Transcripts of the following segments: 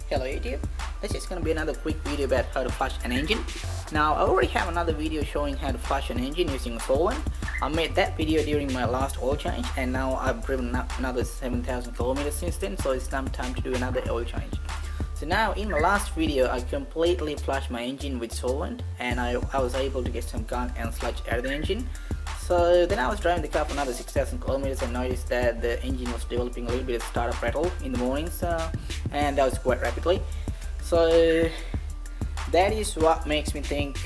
Hello YouTube, this is going to be another quick video about how to flush an engine. Now I already have another video showing how to flush an engine using a solvent. I made that video during my last oil change, and now I've driven up another 7,000 kilometers since then, so it's time to do another oil change. So now in my last video I completely flushed my engine with solvent, and I was able to get some gunk and sludge out of the engine. So then I was driving the car for another 6,000 kilometers and noticed that the engine was developing a little bit of startup rattle in the mornings, and that was quite rapidly. So that is what makes me think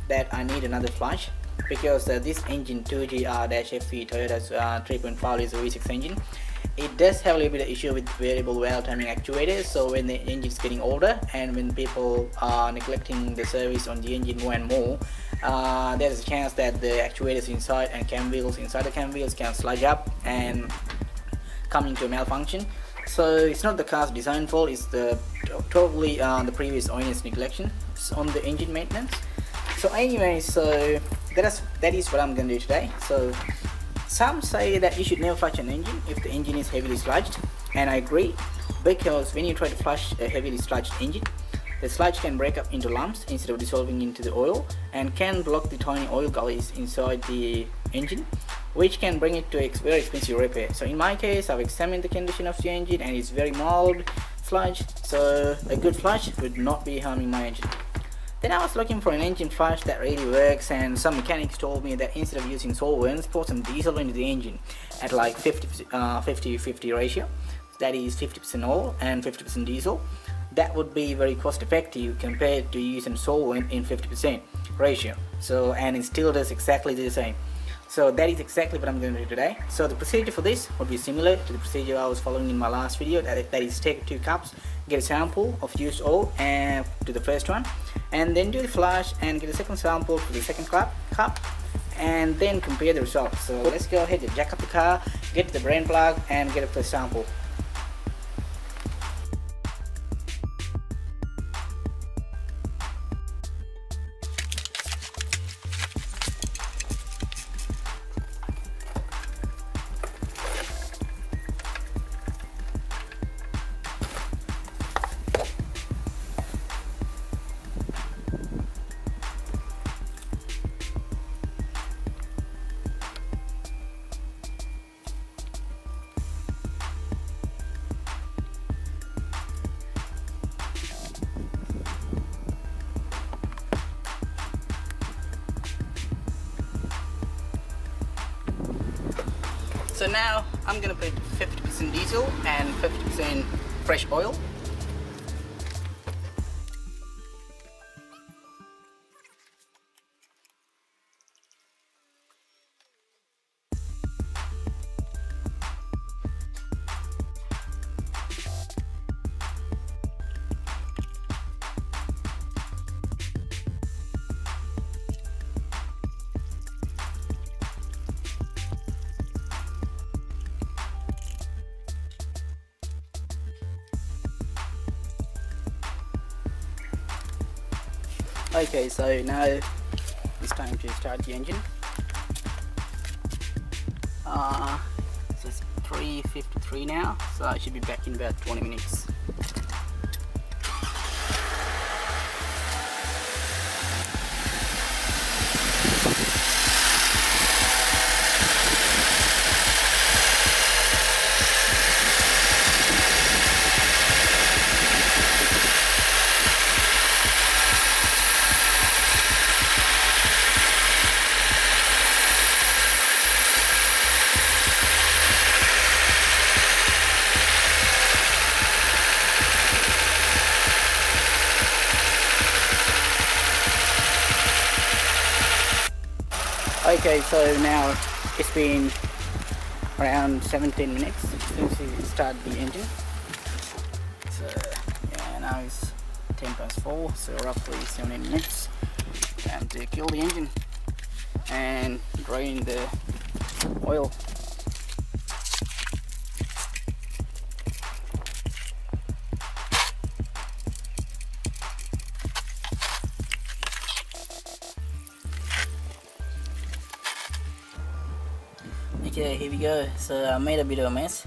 that I need another flush, because this engine 2GR-FE Toyota's 3.5 litre V6 engine, it does have a little bit of issue with variable valve timing actuators. So when the engine is getting older and when people are neglecting the service on the engine more and more, there's a chance that the actuators inside and cam wheels inside the cam wheels can sludge up and come into a malfunction. So it's not the car's design fault, it's totally the previous owner's neglection on the engine maintenance. So anyway, so that is what I'm going to do today. So some say that you should never flush an engine if the engine is heavily sludged, and I agree, because when you try to flush a heavily sludged engine, the sludge can break up into lumps instead of dissolving into the oil, and can block the tiny oil gullies inside the engine, which can bring it to a very expensive repair. So in my case, I've examined the condition of the engine and it's very mild sludge, so a good flush would not be harming my engine. Then I was looking for an engine flush that really works, and some mechanics told me that instead of using solvents, pour some diesel into the engine at like 50-50 ratio. That is 50% oil and 50% diesel. That would be very cost effective compared to using solvent in 50% ratio. So, and it still does exactly the same. So that is exactly what I'm going to do today. So the procedure for this would be similar to the procedure I was following in my last video. That is, take 2 cups, get a sample of used oil and to the first one, and then do the flush and get a second sample for the second cup, and then compare the results. So let's go ahead and jack up the car, get the brain plug and get a first sample. So now I'm gonna put 50% diesel and 50% fresh oil. Okay, so now it's time to start the engine. So it's 3:53 now, so I should be back in about 20 minutes. Okay, so now it's been around 17 minutes since we started the engine. So yeah, now it's 10:04, so roughly 17 minutes. Time to kill the engine and drain the oil. Okay, here we go. So I made a bit of a mess,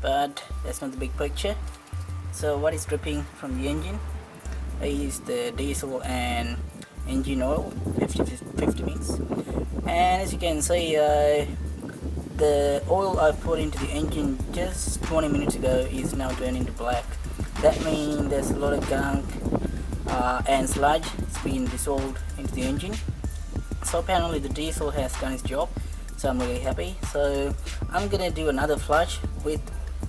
but that's not the big picture. So what is dripping from the engine is the diesel and engine oil, 50 mix. And as you can see, the oil I put into the engine just 20 minutes ago is now turning to black. That means there's a lot of gunk and sludge that's been dissolved into the engine. So apparently the diesel has done its job, so I'm really happy. So I'm gonna do another flush with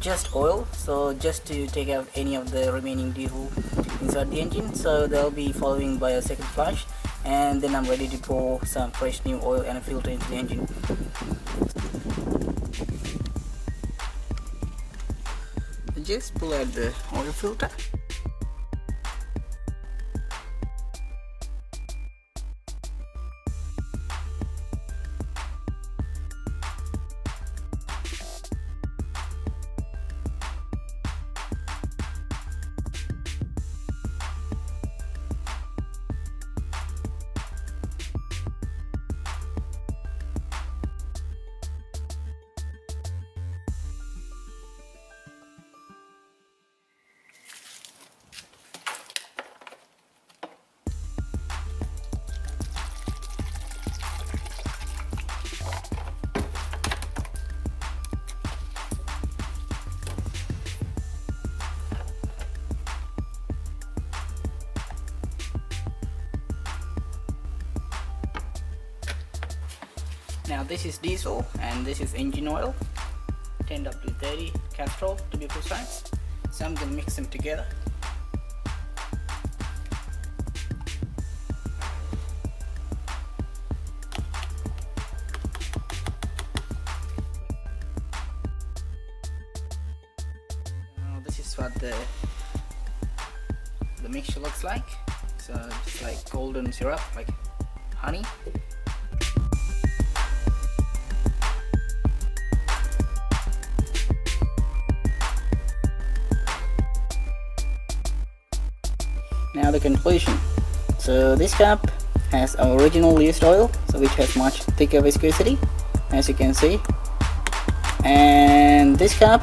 just oil, so just to take out any of the remaining diesel inside the engine. So they'll be following by a second flush, and then I'm ready to pour some fresh new oil and a filter into the engine. Just pull out the oil filter. Now this is diesel and this is engine oil, 10W30 castrol to be precise. So I'm going to mix them together. Now this is what the mixture looks like. So just like golden syrup, like honey. Now the conclusion. So this cup has our original used oil, so which has much thicker viscosity, as you can see. And this cup,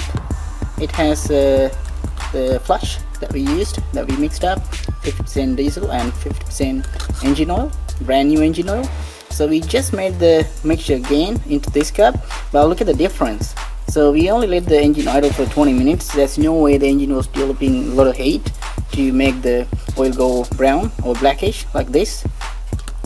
it has the flush that we used, that we mixed up, 50% diesel and 50% engine oil, brand new engine oil. So we just made the mixture again into this cup, but look at the difference. So we only let the engine idle for 20 minutes. There's no way the engine was developing a lot of heat to make the oil go brown or blackish like this.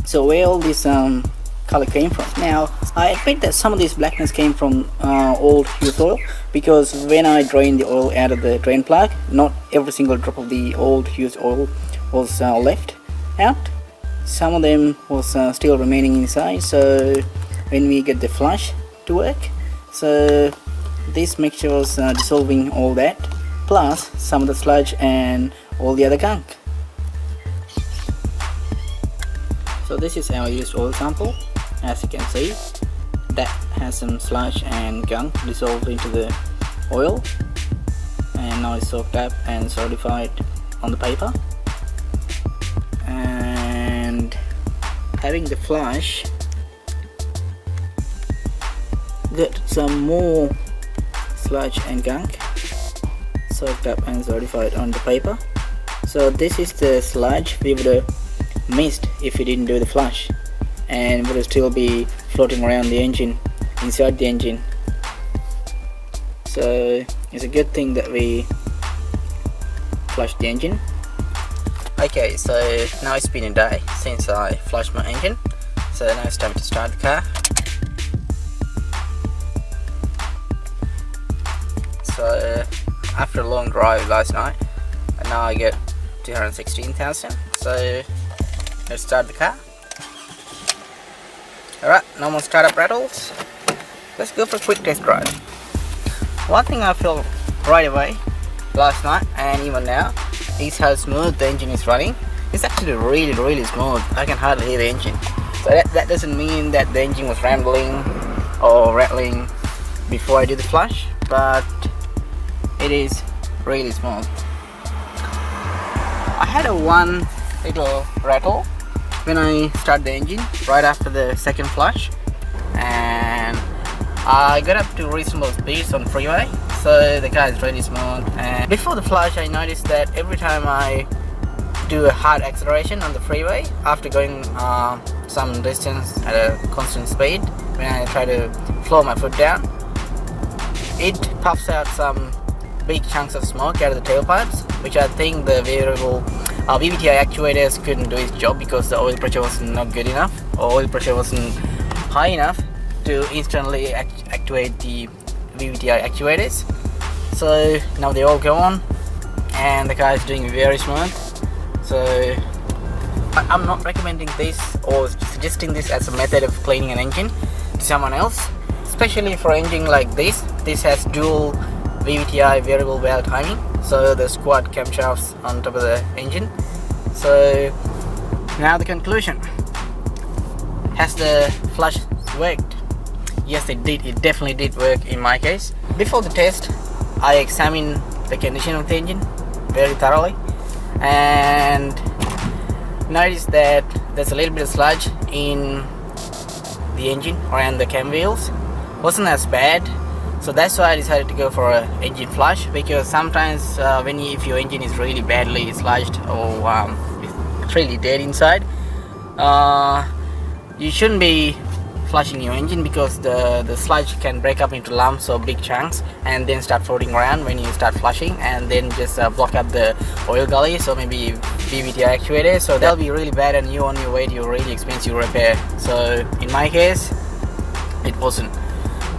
So where all this color came from? Now I admit that some of this blackness came from old used oil, because when I drained the oil out of the drain plug, not every single drop of the old used oil was left out. Some of them was still remaining inside. So when we get the flush to work, so this mixture was dissolving all that, plus some of the sludge and all the other gunk. So this is our used oil sample. As you can see, that has some sludge and gunk dissolved into the oil, and now it's soaked up and solidified on the paper. And having the flush got some more sludge and gunk soaked up and solidified on the paper. So this is the sludge we would have missed if we didn't do the flush, and would still be floating around the engine, inside the engine. So it's a good thing that we flushed the engine. Okay, so now it's been a day since I flushed my engine, so now it's time to start the car. So after a long drive last night, and now I get 216,000, so let's start the car. Alright, no more startup rattles. Let's go for a quick test drive. One thing I felt right away last night and even now is how smooth the engine is running. It's actually really smooth. I can hardly hear the engine. So that doesn't mean that the engine was rambling or rattling before I did the flush, but it is really smooth. I had a one little rattle when I start the engine right after the second flush, and I got up to reasonable speeds on freeway, so the car is really smooth. And before the flush, I noticed that every time I do a hard acceleration on the freeway after going some distance at a constant speed, when I try to slow my foot down, it puffs out some big chunks of smoke out of the tailpipes, which I think the variable VVTi actuators couldn't do its job because the oil pressure was not good enough, or oil pressure wasn't high enough to instantly activate the VVTi actuators. So now they all go on and the car is doing very smooth. So I'm not recommending this or suggesting this as a method of cleaning an engine to someone else, especially for an engine like this. This has dual VVTi variable valve timing, so the quad camshafts on top of the engine. So now the conclusion: has the flush worked? Yes, it did. It definitely did work in my case. Before the test, I examined the condition of the engine very thoroughly and noticed that there's a little bit of sludge in the engine around the cam wheels. Wasn't as bad, so that's why I decided to go for an engine flush, because sometimes if your engine is really badly sludged or it's really dead inside, you shouldn't be flushing your engine, because the sludge can break up into lumps or big chunks and then start floating around when you start flushing, and then just block up the oil gullies or maybe VVTi actuators. So that'll be really bad and you're on your way to a really expensive repair. So in my case, it wasn't.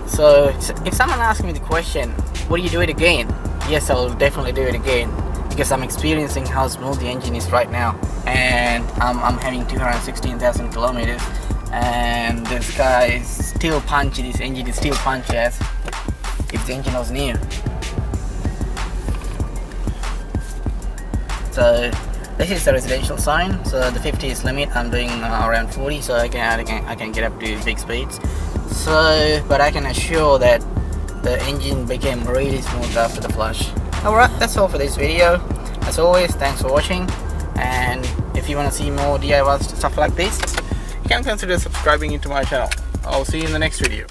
So if someone asks me the question, would you do it again? Yes, I'll definitely do it again, because I'm experiencing how smooth the engine is right now, and I'm having 216,000 kilometers, and this car is still punchy. This engine is still punchy as if the engine was new. So this is the residential sign. So the 50 is limit. I'm doing around 40, so I can get up to big speeds. So, but I can assure that the engine became really smooth after the flush. Alright, that's all for this video. As always, thanks for watching, and if you want to see more DIY stuff like this, you can consider subscribing into my channel. I'll see you in the next video.